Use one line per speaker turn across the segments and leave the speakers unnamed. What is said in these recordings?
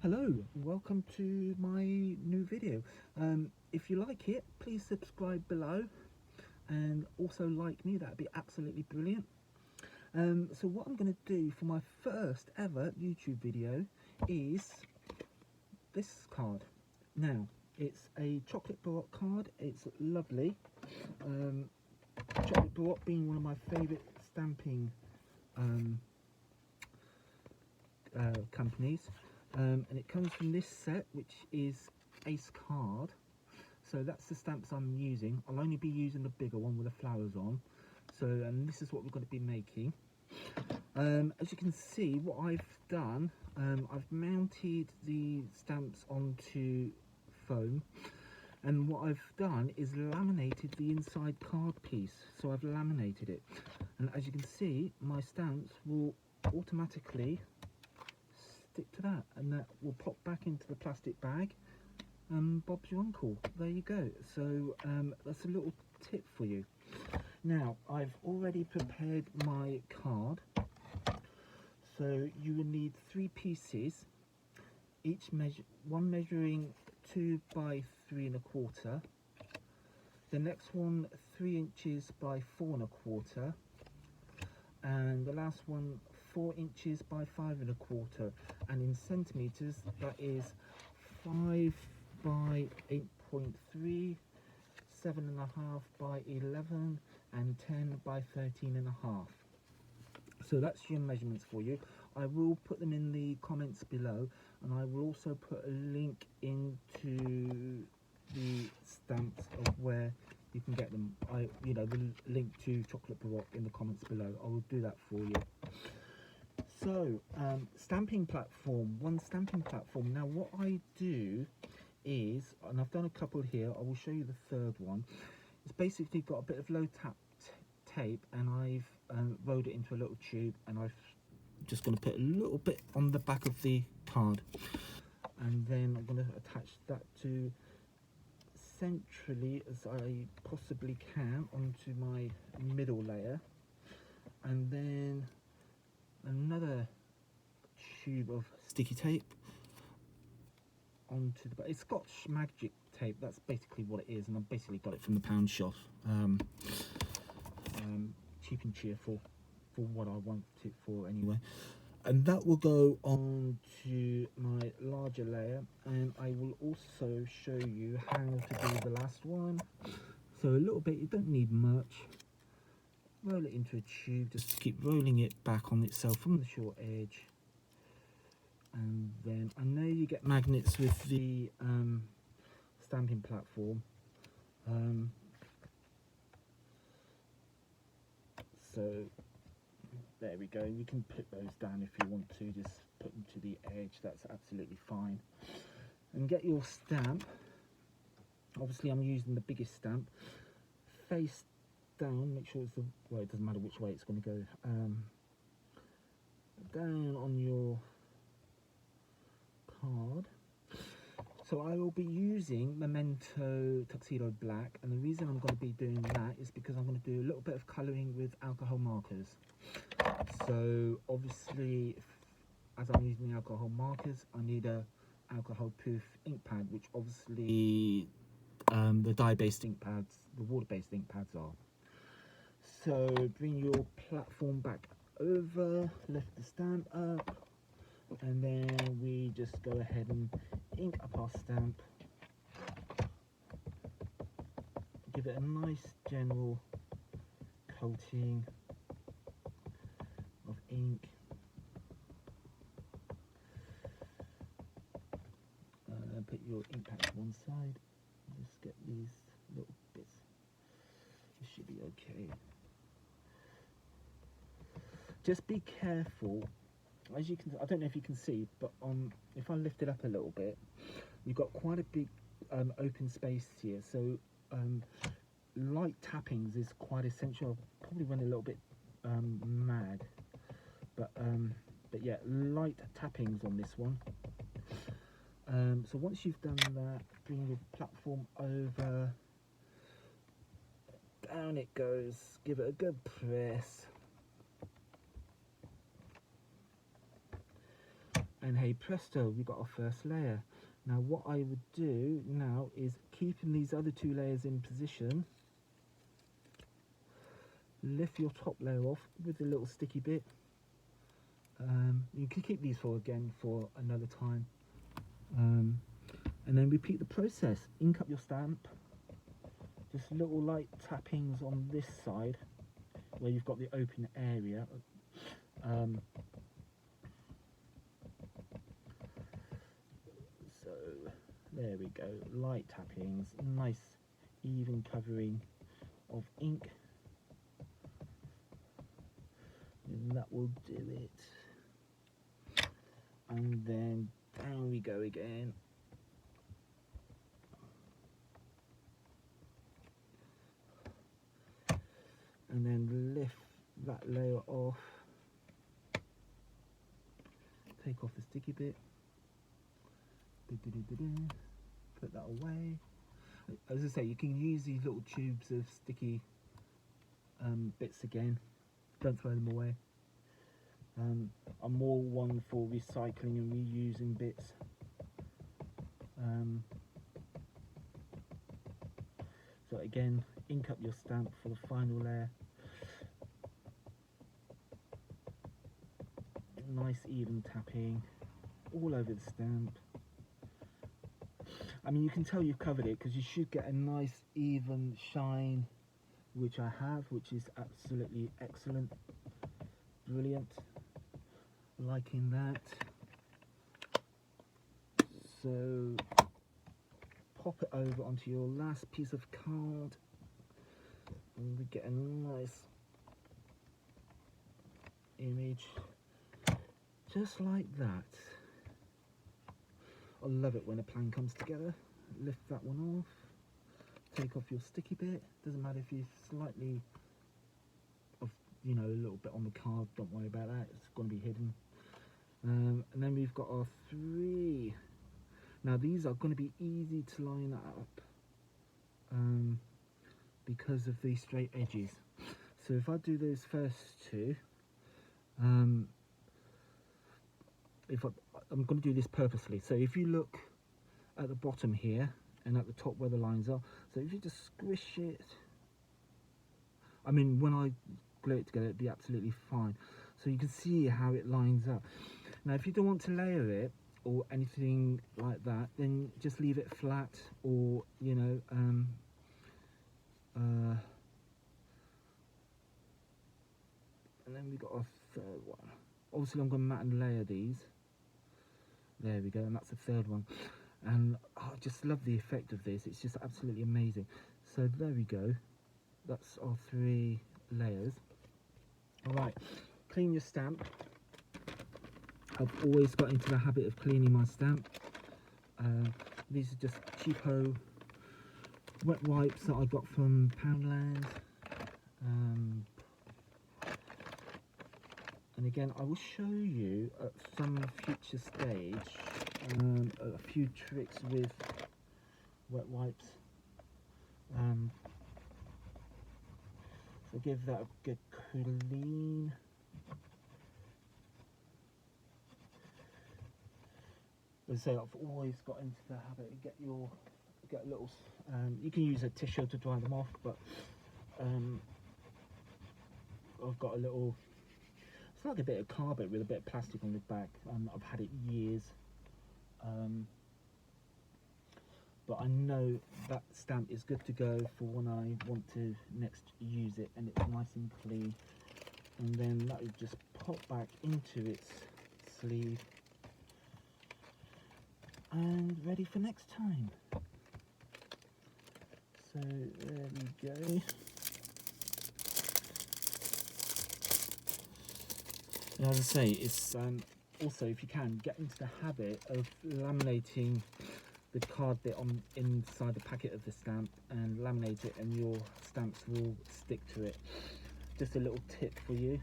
Hello, welcome to my new video. If you like it, please subscribe below and also like me, that'd be absolutely brilliant. So what I'm going to do for my first ever YouTube video is this card. Now, it's a chocolate Barouque card, it's lovely. Chocolate Barouque being one of my favourite stamping companies. And it comes from this set, which is Ace card. So that's the stamps I'm using. I'll only be using the bigger one with the flowers on. So, and this is what we're going to be making. As you can see, what I've done, I've mounted the stamps onto foam, and what I've done is laminated the inside card piece. So I've laminated it, and as you can see, my stamps will automatically stick to that, and that will pop back into the plastic bag, and Bob's your uncle. There you go. So that's a little tip for you. Now, I've already prepared my card. So you will need 3 pieces, each one measuring 2 by 3 1/4, the next one 3 inches by 4 1/4, and the last one 4 inches by 5 1/4, and in centimeters that is 5 by 8.3, 7.5 by 11, and 10 by 13.5. So that's your measurements for you. I will put them in the comments below, and I will also put a link into the stamps of where you can get them. The link to Chocolate Barouque in the comments below. I will do that for you. So, stamping platform, one stamping platform. Now what I do is, and I've done a couple here, I will show you the third one. It's basically got a bit of low tap tape, and I've rolled it into a little tube, and I've just going to put a little bit on the back of the card, and then I'm going to attach that to centrally as I possibly can onto my middle layer, and then another tube of sticky tape onto the back. It's Scotch Magic tape, that's basically what it is, and I've basically got it from the pound shop. Cheap and cheerful for what I want it for anyway. And that will go on to my larger layer, and I will also show you how to do the last one. So a little bit, you don't need much. Roll it into a tube, just keep rolling it back on itself from the short edge. And then I know you get magnets with the stamping platform. So there we go. You can put those down if you want to, just put them to the edge, that's absolutely fine. And get your stamp. Obviously I'm using the biggest stamp. Face down, make sure it's the, well, it doesn't matter which way it's going to go. Down on your card. So I will be using Memento Tuxedo Black, and the reason I'm going to be doing that is because I'm going to do a little bit of colouring with alcohol markers. So obviously, as I'm using the alcohol markers, I need a alcohol proof ink pad, which obviously the dye-based ink pads, the water-based ink pads are. So bring your platform back over, lift the stamp up, and then we just go ahead and ink up our stamp. Give it a nice general coating of ink. Put your ink pad to one side. Just get these little bits. It should be okay. Just be careful. As you can, I don't know if you can see, but if I lift it up a little bit, you've got quite a big open space here. So light tappings is quite essential. I'll probably run a little bit mad, but yeah, light tappings on this one. So once you've done that, bring your platform over, down it goes, give it a good press, And hey presto, we got our first layer. Now what I would do now is keeping these other two layers in position, lift your top layer off with the little sticky bit. You can keep these for another time, and then repeat the process. Ink up your stamp, just little light tappings on this side where you've got the open area. So there we go, light tappings, nice even covering of ink, and that will do it. And then down we go again. And then lift that layer off, take off the sticky bit, put that away. As I say, you can use these little tubes of sticky bits again, don't throw them away. I'm more one for recycling and reusing bits. So again, ink up your stamp for the final layer. Nice even tapping all over the stamp. I mean, you can tell you've covered it because you should get a nice even shine, which I have, which is absolutely excellent, brilliant, liking that. So pop it over onto your last piece of card and we get a nice image just like that. I love it when a plan comes together. Lift that one off, take off your sticky bit. Doesn't matter if you slightly of, you know, a little bit on the card, don't worry about that, it's going to be hidden. And then we've got our 3. Now these are going to be easy to line up because of these straight edges. So if I do those first 2, I'm going to do this purposely. So if you look at the bottom here and at the top where the lines are, so if you just squish it, I mean when I glue it together it'd be absolutely fine. So you can see how it lines up. Now if you don't want to layer it or anything like that, then just leave it flat, or you know, and then we got our 3rd one. Obviously I'm going to mat and layer these. There we go, and that's the 3rd one. And I just love the effect of this, it's just absolutely amazing. So there we go, that's our 3 layers. Alright, clean your stamp. I've always got into the habit of cleaning my stamp. These are just cheapo wet wipes that I got from Poundland. And again, I will show you at some future stage a few tricks with wet wipes. So give that a good clean. As I say, I've always got into the habit of get a little. You can use a tissue to dry them off, but I've got a little. It's like a bit of cardboard with a bit of plastic on the back. I've had it years, but I know that stamp is good to go for when I want to next use it, and it's nice and clean. And then that would just pop back into its sleeve. And ready for next time. So there we go. And as I say, it's also, if you can, get into the habit of laminating the card bit on inside the packet of the stamp and laminate it, and your stamps will stick to it. Just a little tip for you.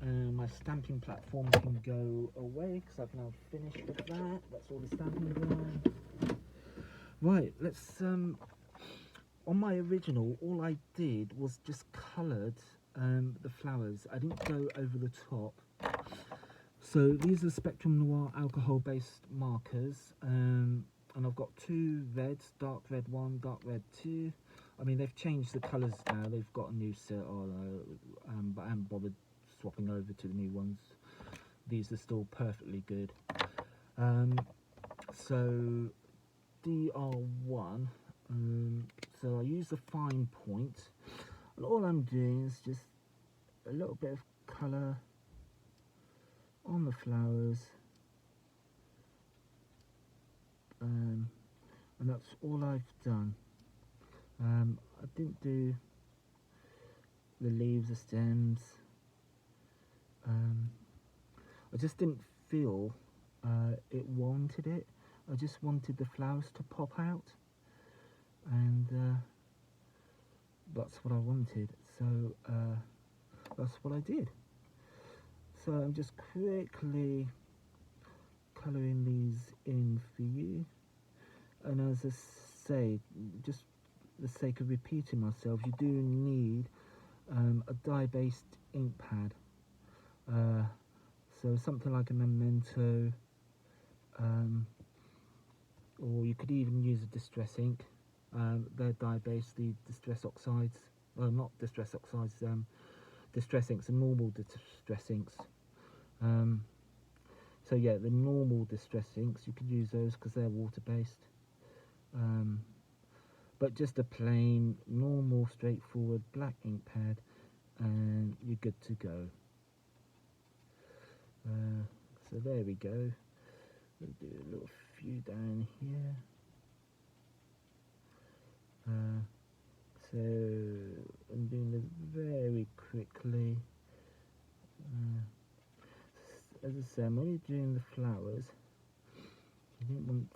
My stamping platform can go away because I've now finished with that. That's all the stamping done. Right, let's on my original, all I did was just coloured the flowers. I didn't go over the top. So these are Spectrum Noir alcohol-based markers, and I've got two reds, dark red 1, dark red 2. I mean, they've changed the colours now. They've got a new set, but I haven't bothered swapping over to the new ones. These are still perfectly good. So DR1. So I use the fine point, and all I'm doing is just a little bit of colour on the flowers, and that's all I've done. I didn't do the leaves, the stems. I just didn't feel it wanted it. I just wanted the flowers to pop out, and that's what I wanted. So that's what I did. So I'm just quickly colouring these in for you, and as I say, just for the sake of repeating myself, you do need a dye-based ink pad, so something like a Memento, or you could even use a distress ink. They're dye-based, the distress oxides, well, not distress oxides, distress inks, and normal distress inks. So yeah, the normal distress inks, you could use those because they're water-based. But just a plain, normal, straightforward black ink pad, and you're good to go. So there we go. We'll do a little few down here. So I'm doing this very quickly. As I say, I'm only doing the flowers. I didn't want.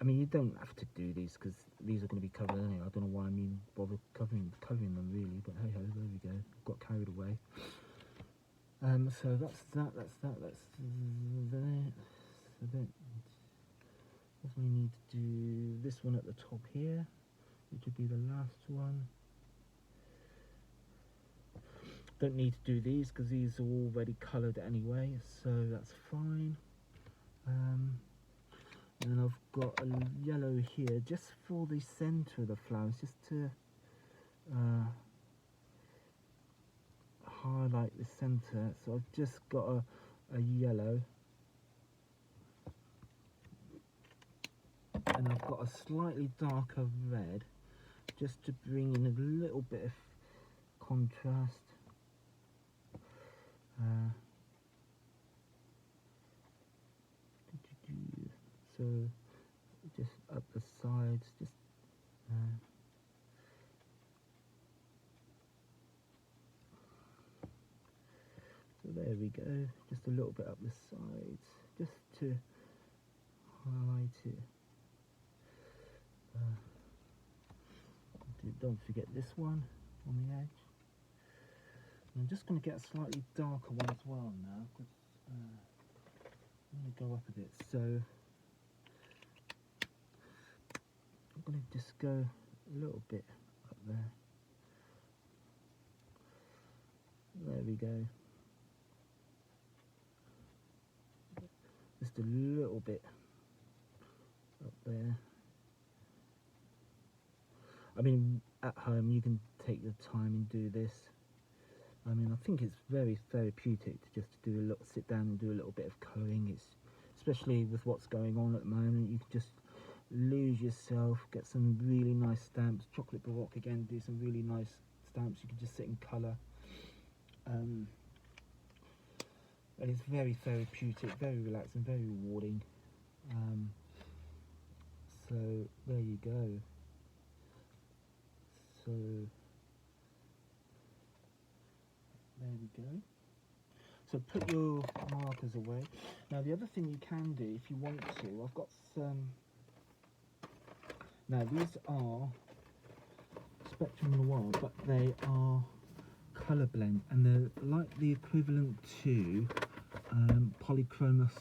I mean, you don't have to do these because these are going to be covered anyway. I don't know why I mean bother covering them really, but hey ho, there we go. Got carried away. So that's that. That's that. That's that. So then, we need to do this one at the top here, which would be the last one. Don't need to do these because these are already coloured anyway, so that's fine. And I've got a yellow here just for the centre of the flowers, just to highlight the centre. So I've just got a yellow, and I've got a slightly darker red just to bring in a little bit of contrast. So just up the sides, just so there we go, just a little bit up the sides, just to highlight it. Don't forget this one on the edge. I'm just going to get a slightly darker one as well now, because I'm going to go up a bit. So I'm going to just go a little bit up there. There we go. Just a little bit up there. I mean, at home you can take your time and do this. I mean, I think it's very therapeutic to just do a little, sit down and do a little bit of colouring. It's especially with what's going on at the moment. You can just lose yourself, get some really nice stamps. Chocolate Barouque again, do some really nice stamps. You can just sit and colour, and it's very therapeutic, very relaxing, very rewarding. So there you go. So there we go. So put your markers away. Now the other thing you can do if you want to, I've got some, now these are Spectrum Noir, but they are colour blend, and they're like the equivalent to polychromos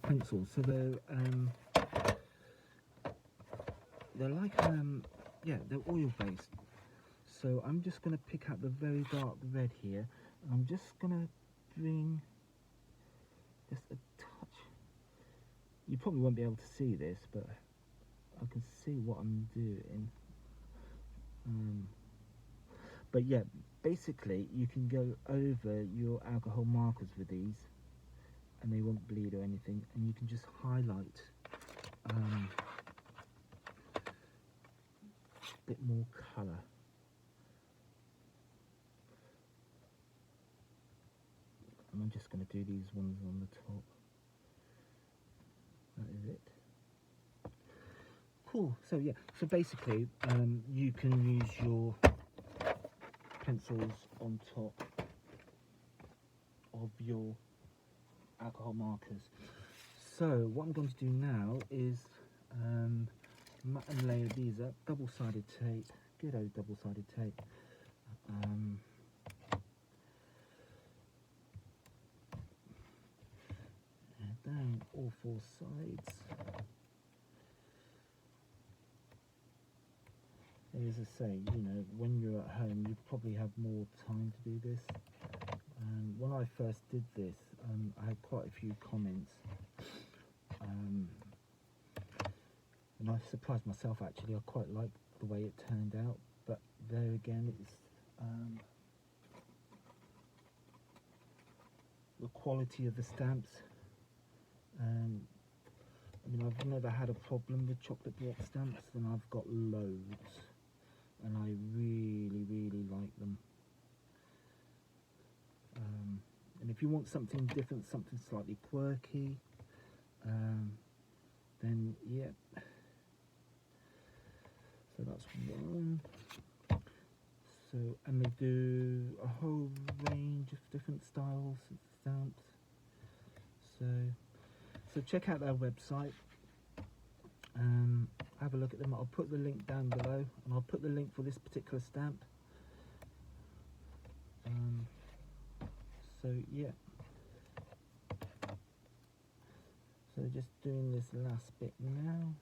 pencils. So they're like yeah, they're oil based. So I'm just going to pick out the very dark red here, I'm just gonna bring just a touch. You probably won't be able to see this, but I can see what I'm doing. But yeah, basically you can go over your alcohol markers with these and they won't bleed or anything, and you can just highlight a bit more colour. And I'm just going to do these ones on the top. That is it. Cool. So yeah, so basically you can use your pencils on top of your alcohol markers. So what I'm going to do now is mat and layer these up. Double-sided tape, good old double-sided tape. Down all four sides. And as I say, you know, when you're at home, you probably have more time to do this. When I first did this, I had quite a few comments, and I surprised myself actually. I quite liked the way it turned out, but there again, it's the quality of the stamps. I mean, I've never had a problem with chocolate block stamps, and I've got loads, and I really, really like them. And if you want something different, something slightly quirky, then yeah. So that's one. So, and they do a whole range of different styles of stamps. So check out their website. Have a look at them. I'll put the link down below, and I'll put the link for this particular stamp. So yeah. So just doing this last bit now.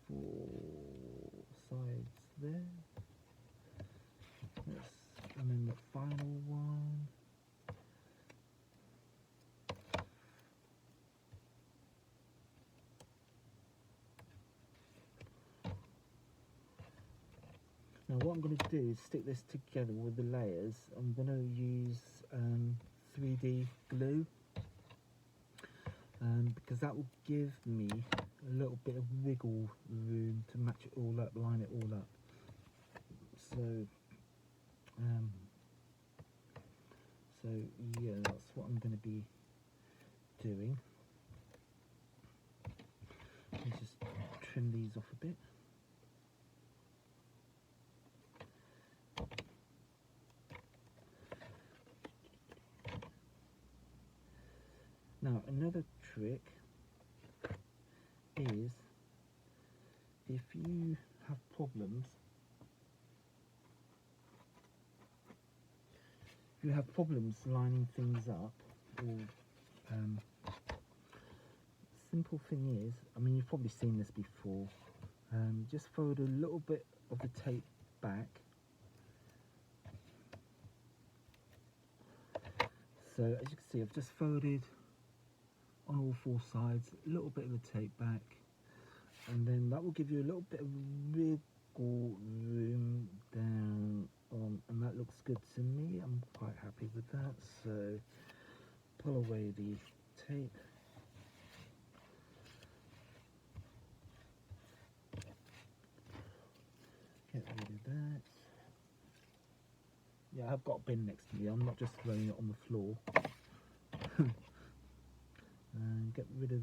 4 sides there. Yes, and then the final one. Now what I'm going to do is stick this together with the layers. I'm going to use 3D glue, because that will give me a little bit of wiggle room to match it all up, line it all up. So yeah, that's what I'm going to be doing. Let's just trim these off a bit. Now another trick is, if you have problems, lining things up, or simple thing is, I mean, you've probably seen this before, just fold a little bit of the tape back. So as you can see, I've just folded on all 4 sides, a little bit of the tape back, and then that will give you a little bit of wiggle room down on, and that looks good to me. I'm quite happy with that. So pull away the tape. Get rid of that. Yeah, I've got a bin next to me. I'm not just throwing it on the floor. And get rid of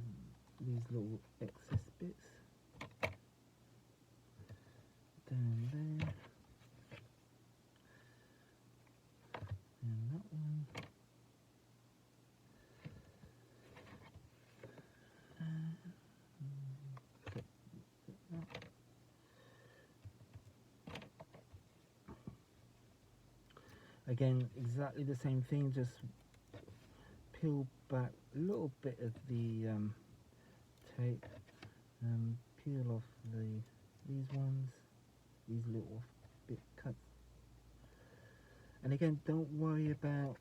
these little excess bits. Down there. And that one. Again, exactly the same thing, just peel back a little bit of the tape, peel off these ones, these little And again, don't worry about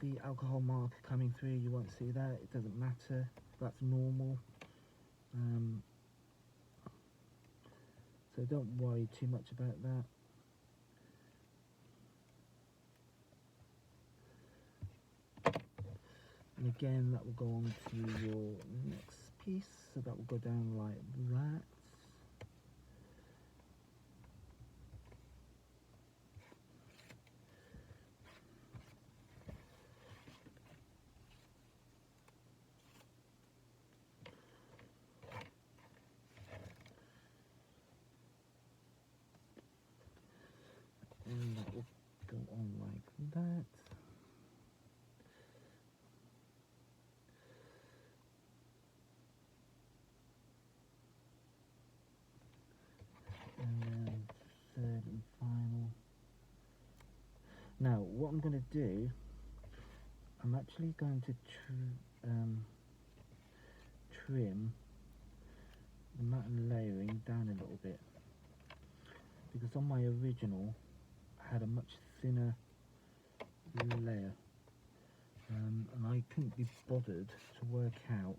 the alcohol mark coming through. You won't see that, it doesn't matter, that's normal. So don't worry too much about that. And again, that will go on to your next piece, so that will go down like that. And that will go on like that. And then third and final. Now, what I'm going to do, I'm actually going to trim the matte layering down a little bit, because on my original I had a much thinner layer, and I couldn't be bothered to work out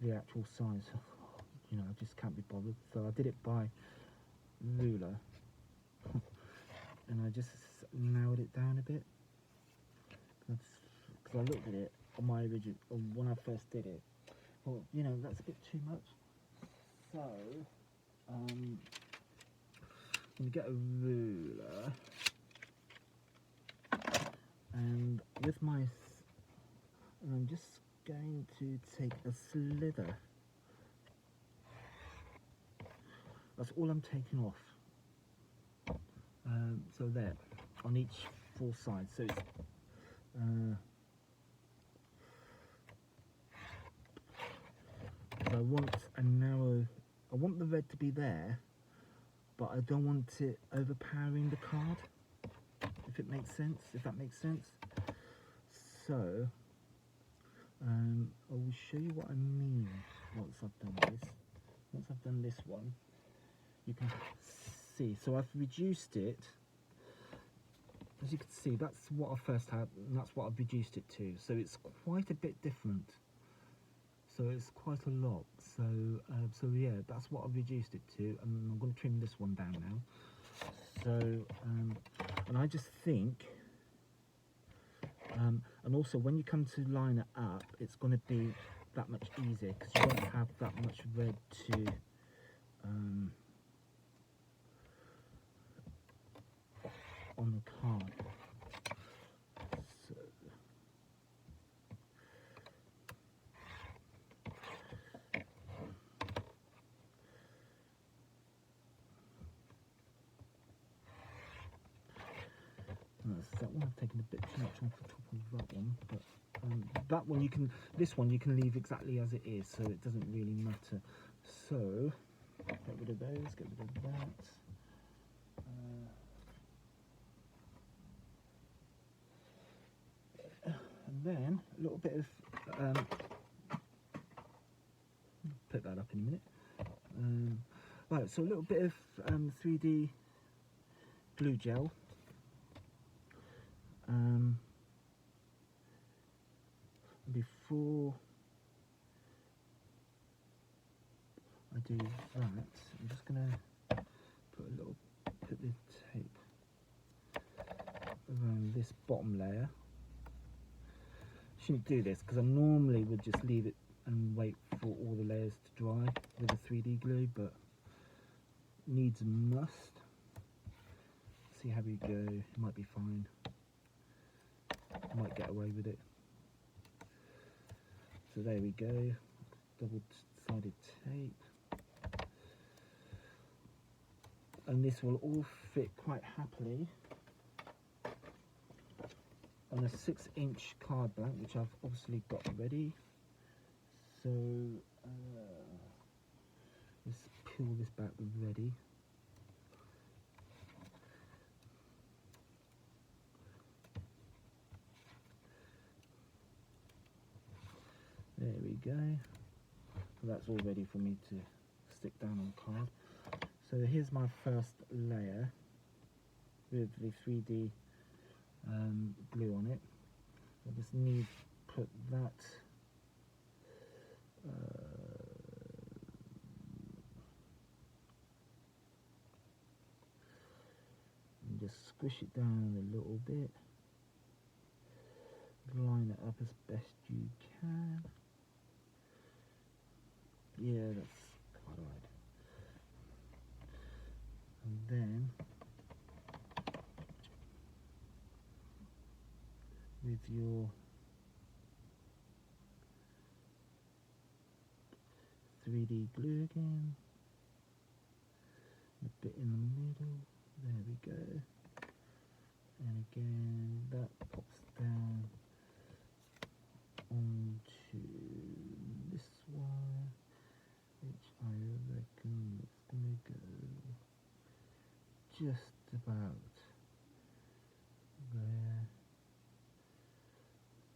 the actual size. You know, I just can't be bothered, so I did it by ruler and I just narrowed it down a bit, because I looked at it on my original, when I first did it, well, you know, that's a bit too much. So I'm going to get a ruler, and with my, and I'm just going to take a slither. That's all I'm taking off. So there, on each 4 sides. So it's I want a narrow, I want the red to be there, but I don't want it overpowering the card, if it makes sense, if that makes sense. So I will show you what I mean once I've done this. Once I've done this one, you can see, so I've reduced it. As you can see, that's what I first had, and that's what I've reduced it to. So it's quite a bit different. So it's quite a lot. So so yeah, that's what I've reduced it to, and I'm going to trim this one down now. So and I just think, and also when you come to line it up, it's going to be that much easier, because you won't have that much red to on the card. So that one I've taken a bit too much off the top of that one, but that one you can, this one you can leave exactly as it is, so it doesn't really matter. So get rid of those, get rid of that. And then a little bit of put that up in a minute. Right, so a little bit of 3D glue gel. Before I do that, I'm just going to put the tape around this bottom layer. Shouldn't do this, because I normally would just leave it and wait for all the layers to dry with the 3D glue, but needs a must. See how we go, it might be fine. I might get away with it. So there we go, double-sided tape. And this will all fit quite happily on a 6-inch card blank, which I've obviously got ready. So let's peel this back ready. There we go. So that's all ready for me to stick down on the card. So here's my first layer with the 3D glue on it. I just need to put that and just squish it down a little bit. Line it up as best you can. Yeah, that's quite alright. And then with your 3D glue again, a bit in the middle, there we go, and again that pops down onto this one, which I reckon it's gonna go just about there.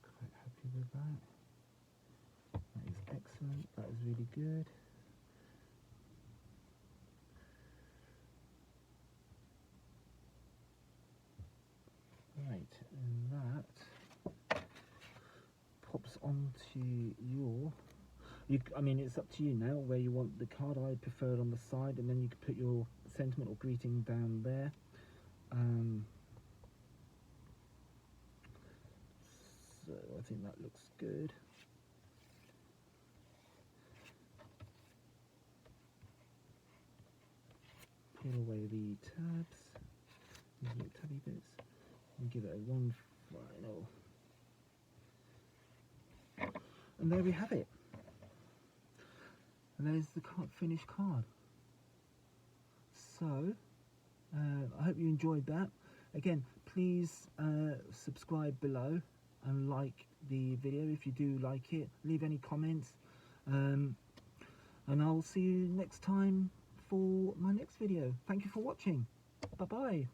Quite happy with that. That is excellent, that is really good. Right, and that pops onto your, I mean it's up to you now where you want the card. I preferred on the side, and then you can put your sentiment or greeting down there. So I think that looks good. Peel away the tabs, these little tabby bits, and give it a one final. And there we have it. And there's the finished card. So, I hope you enjoyed that. Again, please subscribe below and like the video if you do like it. Leave any comments. And I'll see you next time for my next video. Thank you for watching. Bye-bye.